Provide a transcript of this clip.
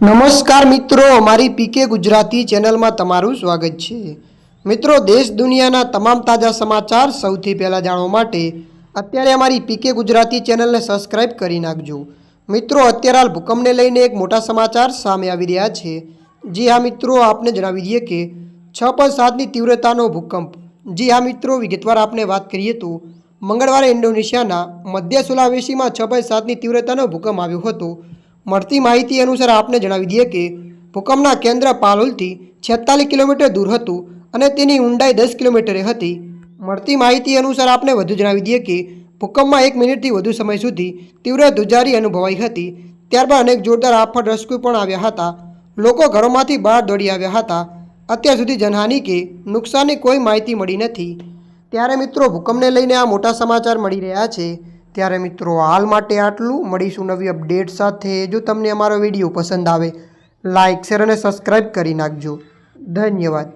નમસ્કાર મિત્રો, મારી પીકે ગુજરાતી ચેનલમાં તમારું સ્વાગત છે। મિત્રો, દેશ દુનિયાના તમામ તાજા સમાચાર સૌથી પહેલાં જાણવા માટે અત્યારે અમારી પીકે ગુજરાતી ચેનલને સબસ્ક્રાઇબ કરી નાખજો। મિત્રો, અત્યારે હાલ ભૂકંપને લઈને એક મોટા સમાચાર સામે આવી રહ્યા છે। જી હા મિત્રો, આપને જણાવી દઈએ કે 6.7ની તીવ્રતાનો ભૂકંપ। જી હા મિત્રો, વિગતવાર આપને વાત કરીએ તો મંગળવારે ઇન્ડોનેશિયાના મધ્ય સુલાવેસીમાં 6.7ની તીવ્રતાનો ભૂકંપ આવ્યો હતો। મળતી માહિતી અનુસાર આપને જણાવી દઈએ કે ભૂકંપના કેન્દ્ર પાલોલથી 46 કિલોમીટર દૂર હતું અને તેની ઊંડાઈ 10 કિલોમીટર હતી। મળતી માહિતી અનુસાર આપને વધુ જણાવી દઈએ કે ભૂકંપમાં 1 મિનિટથી વધુ સમય સુધી તીવ્ર ધ્રુજારી અનુભવાઈ હતી। ત્યારબાદ અનેક જોરદાર આફત રેસ્ક્યુ પણ આવ્યા હતા। લોકો ઘરોમાંથી બહાર દોડી આવ્યા હતા। અત્યાર સુધી જનહાનિ કે નુકસાનની કોઈ માહિતી મળી નથી। ત્યારે મિત્રો, ભૂકંપને લઈને આ મોટા સમાચાર મળી રહ્યા છે। ત્યારે મિત્રો, હાલ માટે આટલું। મળીશું નવી અપડેટ સાથે। જો તમને અમારો વિડીયો પસંદ આવે, લાઇક, શેર અને સબસ્ક્રાઇબ કરી નાખજો। ધન્યવાદ।